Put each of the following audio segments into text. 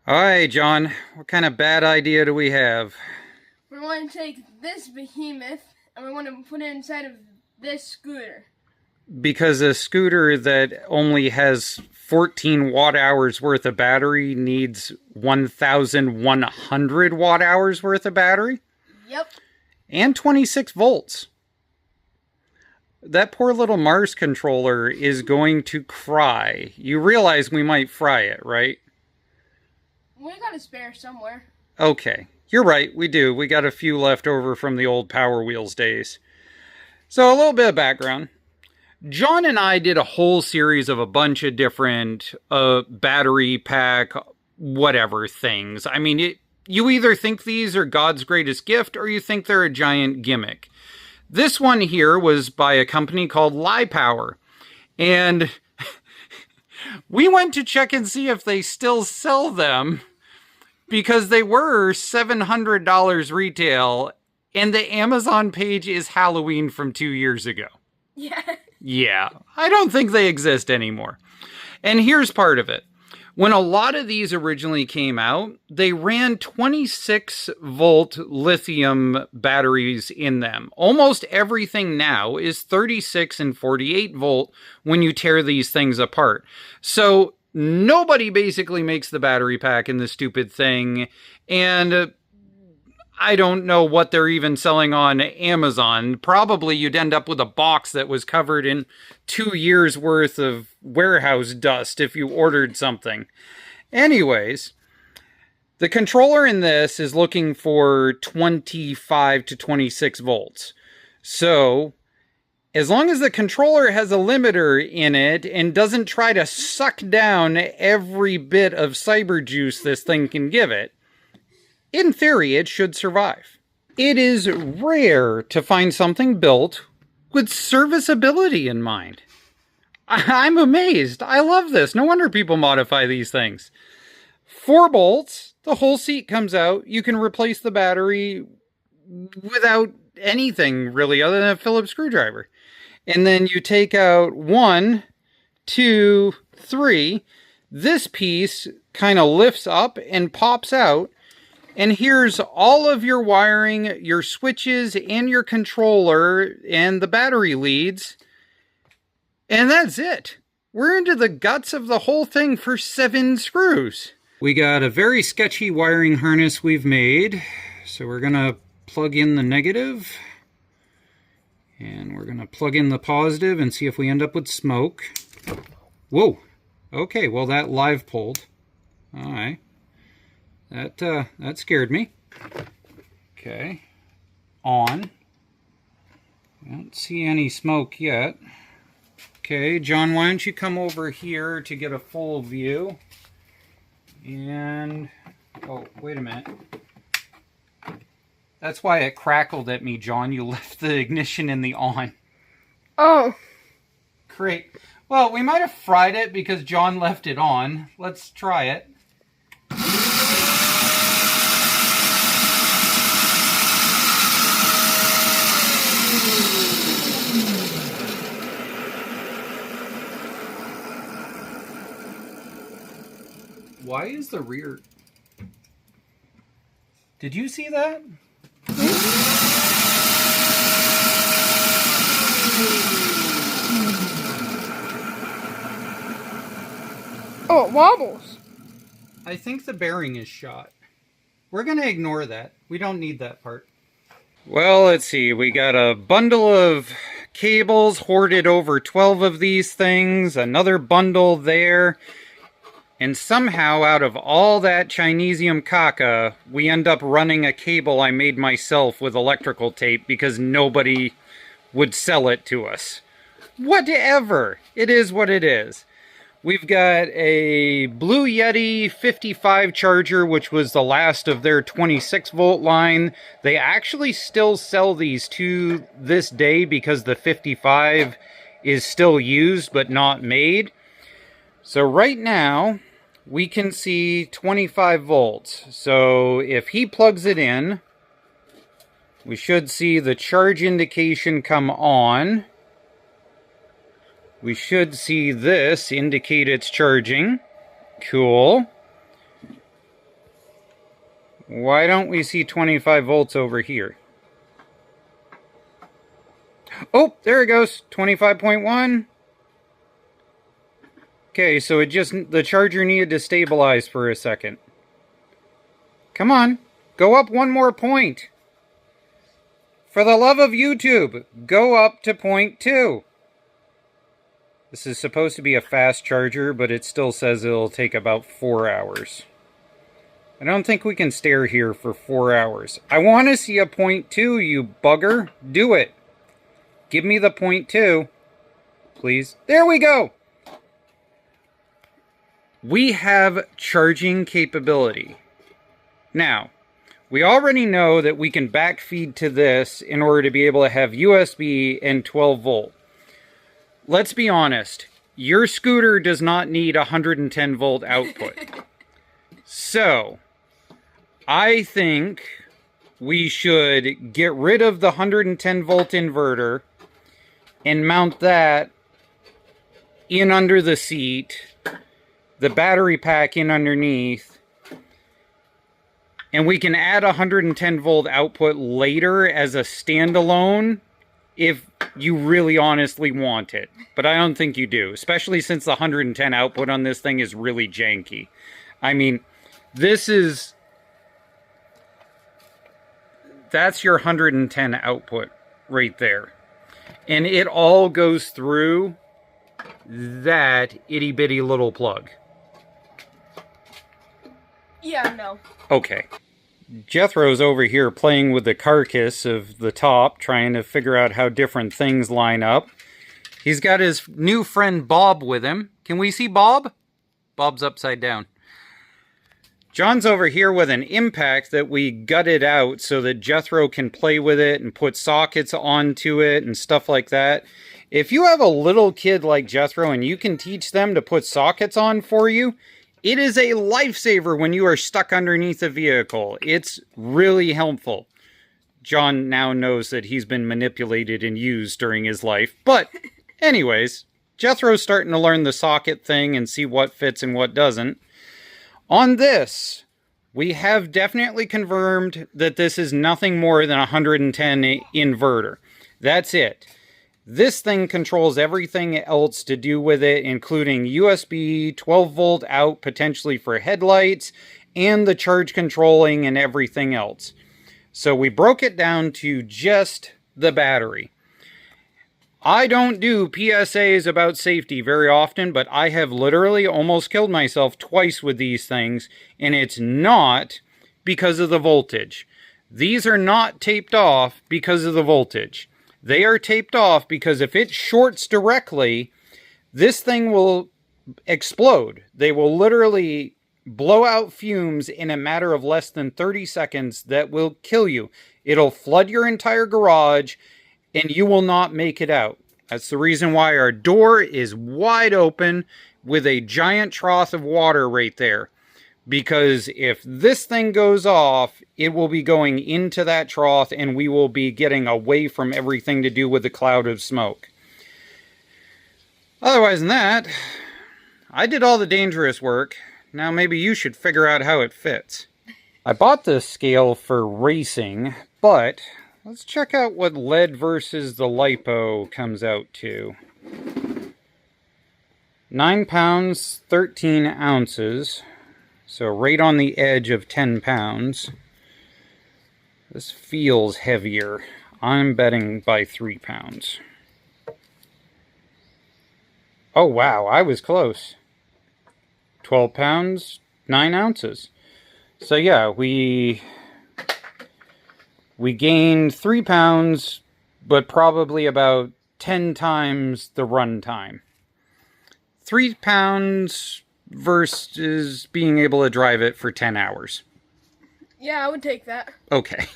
Alright, John, what kind of bad idea do we have? We're going to take this behemoth and we're going to put it inside of this scooter. Because a scooter that only has 14 watt hours worth of battery needs 1,100 watt hours worth of battery? Yep. And 26 volts. That poor little Mars controller is going to cry. You realize we might fry it, right? We got a spare somewhere. Okay, you're right, we do. We got a few left over from the old Power Wheels days. So a little bit of background. John and I did a whole series of a bunch of different battery pack, whatever things. I mean, you either think these are God's greatest gift or you think they're a giant gimmick. This one here was by a company called Power, and we went to check and see if they still sell them because they were $700 retail, and the Amazon page is Halloween from 2 years ago. Yeah. Yeah, I don't think they exist anymore. And here's part of it. When a lot of these originally came out, they ran 26 volt lithium batteries in them. Almost everything now is 36 and 48 volt when you tear these things apart. So nobody basically makes the battery pack in this stupid thing. And I don't know what they're even selling on Amazon. Probably you'd end up with a box that was covered in 2 years worth of warehouse dust if you ordered something. Anyways, the controller in this is looking for 25 to 26 volts. So, as long as the controller has a limiter in it and doesn't try to suck down every bit of cyber juice this thing can give it, in theory, it should survive. It is rare to find something built with serviceability in mind. I'm amazed. I love this. No wonder people modify these things. 4 bolts. The whole seat comes out. You can replace the battery without anything really other than a Phillips screwdriver. And then you take out 1, 2, 3. This piece kind of lifts up and pops out. And here's all of your wiring, your switches, and your controller, and the battery leads. And that's it. We're into the guts of the whole thing for 7 screws. We got a very sketchy wiring harness we've made. So we're going to plug in the negative. And we're going to plug in the positive and see if we end up with smoke. Whoa. Okay, well that live pulled. All right. That scared me. Okay. On. I don't see any smoke yet. Okay, John, why don't you come over here to get a full view? And... oh, wait a minute. That's why it crackled at me, John. You left the ignition in the on. Oh. Great. Well, we might have fried it because John left it on. Let's try it. Why is the rear... Did you see that? Oh, it wobbles. I think the bearing is shot. We're going to ignore that. We don't need that part. Well, let's see. We got a bundle of cables hoarded over 12 of these things. Another bundle there. And somehow, out of all that Chinesium caca, we end up running a cable I made myself with electrical tape because nobody would sell it to us. Whatever. It is what it is. We've got a Blue Yeti 55 charger, which was the last of their 26 volt line. They actually still sell these to this day because the 55 is still used but not made. So right now, we can see 25 volts. So if he plugs it in, we should see the charge indication come on. We should see this indicate it's charging. Cool. Why don't we see 25 volts over here? Oh, there it goes. 25.1. Okay, so the charger needed to stabilize for a second. Come on, go up one more point. For the love of YouTube, go up to point 2. This is supposed to be a fast charger, but it still says it'll take about 4 hours. I don't think we can stare here for 4 hours. I want to see a point 2, you bugger. Do it. Give me the point 2. Please. There we go. We have charging capability. Now, we already know that we can backfeed to this in order to be able to have USB and 12 volt. Let's be honest. Your scooter does not need 110 volt output. So, I think we should get rid of the 110 volt inverter and mount that in under the seat, the battery pack in underneath, and we can add 110 volt output later as a standalone if you really honestly want it. But I don't think you do, especially since the 110 output on this thing is really janky. I mean, that's your 110 output right there. And it all goes through that itty bitty little plug. Yeah, no. Okay. Jethro's over here playing with the carcass of the top, trying to figure out how different things line up. He's got his new friend Bob with him. Can we see Bob? Bob's upside down. John's over here with an impact that we gutted out so that Jethro can play with it and put sockets onto it and stuff like that. If you have a little kid like Jethro and you can teach them to put sockets on for you, it is a lifesaver when you are stuck underneath a vehicle. It's really helpful. John now knows that he's been manipulated and used during his life. But anyways, Jethro's starting to learn the socket thing and see what fits and what doesn't. On this, we have definitely confirmed that this is nothing more than a 110 inverter. That's it. This thing controls everything else to do with it, including USB, 12 volt out potentially for headlights, and the charge controlling and everything else. So we broke it down to just the battery. I don't do PSAs about safety very often, but I have literally almost killed myself twice with these things, and it's not because of the voltage. These are not taped off because of the voltage. They are taped off because if it shorts directly, this thing will explode. They will literally blow out fumes in a matter of less than 30 seconds that will kill you. It'll flood your entire garage and you will not make it out. That's the reason why our door is wide open with a giant trough of water right there. Because if this thing goes off, it will be going into that trough and we will be getting away from everything to do with the cloud of smoke. Otherwise than that, I did all the dangerous work. Now maybe you should figure out how it fits. I bought this scale for racing, but let's check out what lead versus the lipo comes out to. 9 pounds, 13 ounces. So right on the edge of 10 pounds. This feels heavier. I'm betting by 3 pounds. Oh wow, I was close. 12 pounds, 9 ounces. So yeah, we gained 3 pounds, but probably about 10 times the run time. 3 pounds versus being able to drive it for 10 hours. Yeah, I would take that. Okay.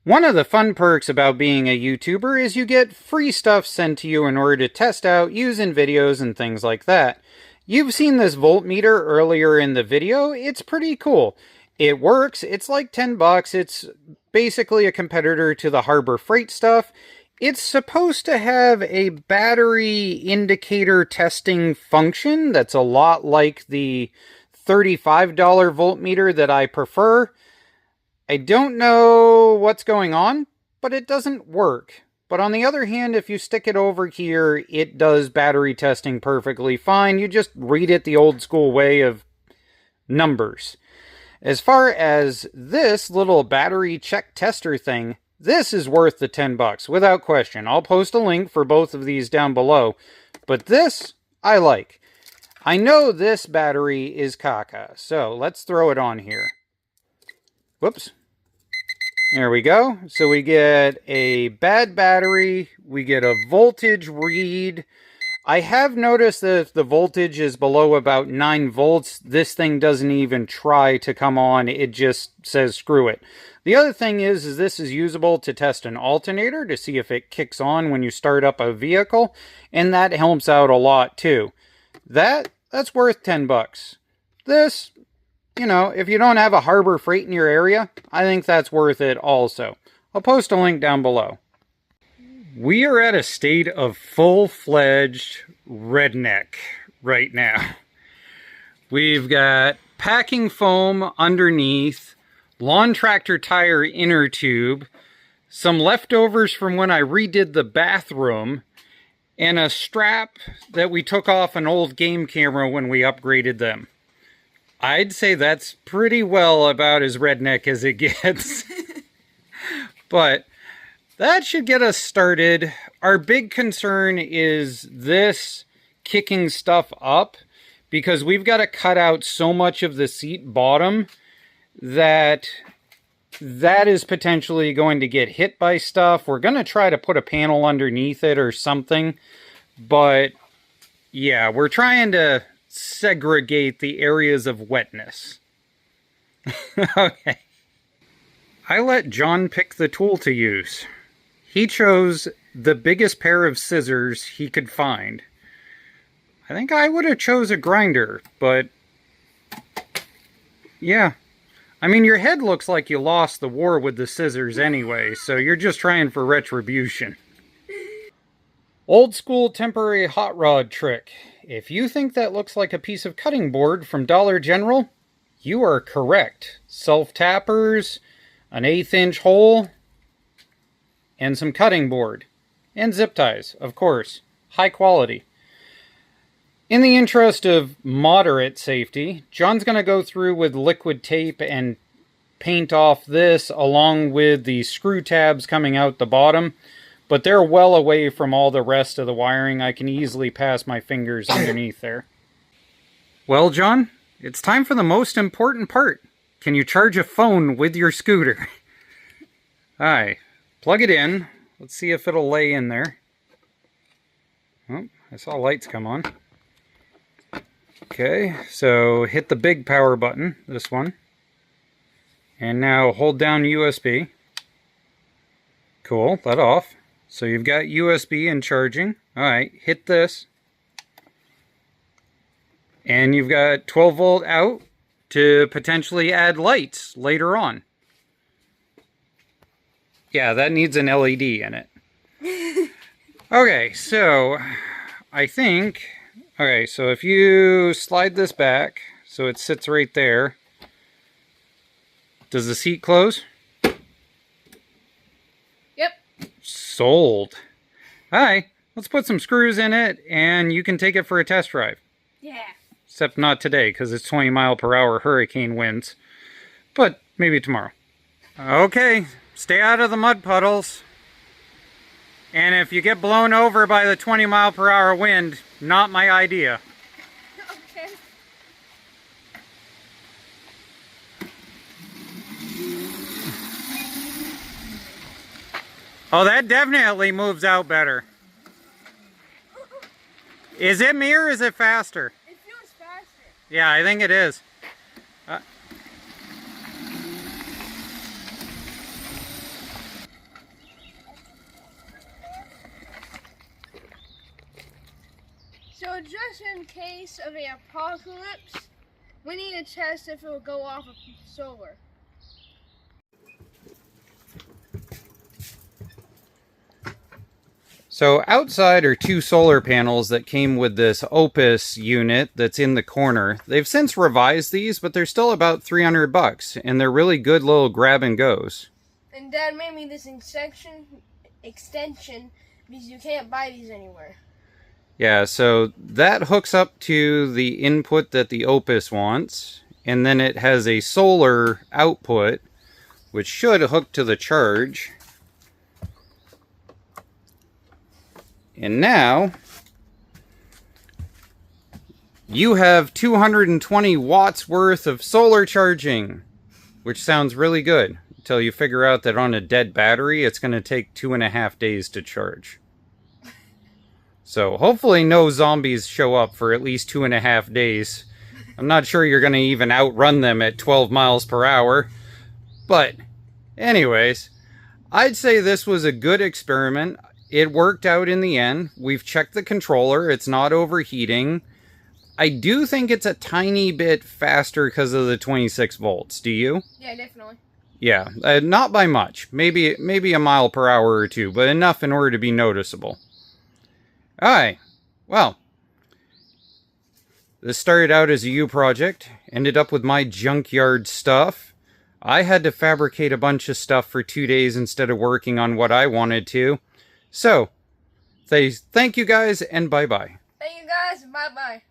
One of the fun perks about being a YouTuber is you get free stuff sent to you in order to test out, use in videos and things like that. You've seen this voltmeter earlier in the video. It's pretty cool. It works. It's like 10 bucks. It's basically a competitor to the Harbor Freight stuff. It's supposed to have a battery indicator testing function that's a lot like the $35 voltmeter that I prefer. I don't know what's going on, but it doesn't work. But on the other hand, if you stick it over here, it does battery testing perfectly fine. You just read it the old school way of numbers. As far as this little battery check tester thing, this is worth the $10 without question. I'll post a link for both of these down below. But this, I like. I know this battery is caca, so let's throw it on here. Whoops. There we go. So we get a bad battery, we get a voltage read. I have noticed that if the voltage is below about 9 volts, this thing doesn't even try to come on. It just says screw it. The other thing is this is usable to test an alternator to see if it kicks on when you start up a vehicle, and that helps out a lot too. That's worth $10. This, you know, if you don't have a Harbor Freight in your area, I think that's worth it also. I'll post a link down below. We are at a state of full-fledged redneck right now. We've got packing foam underneath, lawn tractor tire inner tube, some leftovers from when I redid the bathroom, and a strap that we took off an old game camera when we upgraded them. I'd say that's pretty well about as redneck as it gets. But that should get us started. Our big concern is this kicking stuff up, because we've got to cut out so much of the seat bottom that is potentially going to get hit by stuff. We're going to try to put a panel underneath it or something. But yeah, we're trying to segregate the areas of wetness. Okay. I let John pick the tool to use. He chose the biggest pair of scissors he could find. I think I would have chose a grinder, but yeah. I mean, your head looks like you lost the war with the scissors anyway, so you're just trying for retribution. Old school temporary hot rod trick. If you think that looks like a piece of cutting board from Dollar General, you are correct. Self-tappers, an 1/8 inch hole, and some cutting board. And zip ties, of course. High quality. In the interest of moderate safety, John's going to go through with liquid tape and paint off this along with the screw tabs coming out the bottom. But they're well away from all the rest of the wiring. I can easily pass my fingers underneath there. Well, John, it's time for the most important part. Can you charge a phone with your scooter? Alright, plug it in. Let's see if it'll lay in there. Oh, I saw lights come on. Okay, so hit the big power button, this one. And now hold down USB. Cool, let off. So you've got USB and charging. Alright, hit this. And you've got 12 volt out to potentially add lights later on. Yeah, that needs an LED in it. Okay, so I think... Okay, so if you slide this back so it sits right there, does the seat close? Yep. Sold. Alright, let's put some screws in it and you can take it for a test drive. Yeah. Except not today because it's 20-mile-per-hour hurricane winds. But maybe tomorrow. Okay, stay out of the mud puddles. And if you get blown over by the 20-mile-per-hour wind, not my idea. Okay. Oh, that definitely moves out better. Is it me or is it faster? It feels faster. Yeah, I think it is. So just in case of an apocalypse, we need to test if it will go off of solar. So outside are 2 solar panels that came with this Opus unit that's in the corner. They've since revised these, but they're still about $300, and they're really good little grab and goes. And Dad made me this extension because you can't buy these anywhere. Yeah, so that hooks up to the input that the Opus wants, and then it has a solar output, which should hook to the charge. And now, you have 220 watts worth of solar charging, which sounds really good, until you figure out that on a dead battery, it's going to take 2.5 days to charge. So hopefully no zombies show up for at least 2.5 days. I'm not sure you're going to even outrun them at 12 miles per hour. But anyways, I'd say this was a good experiment. It worked out in the end. We've checked the controller. It's not overheating. I do think it's a tiny bit faster because of the 26 volts. Do you? Yeah, definitely. Yeah, not by much. Maybe a mile per hour or 2, but enough in order to be noticeable. Alright, well, this started out as a U project, ended up with my junkyard stuff. I had to fabricate a bunch of stuff for 2 days instead of working on what I wanted to. So, thank you guys, and bye-bye. Thank you guys, bye-bye.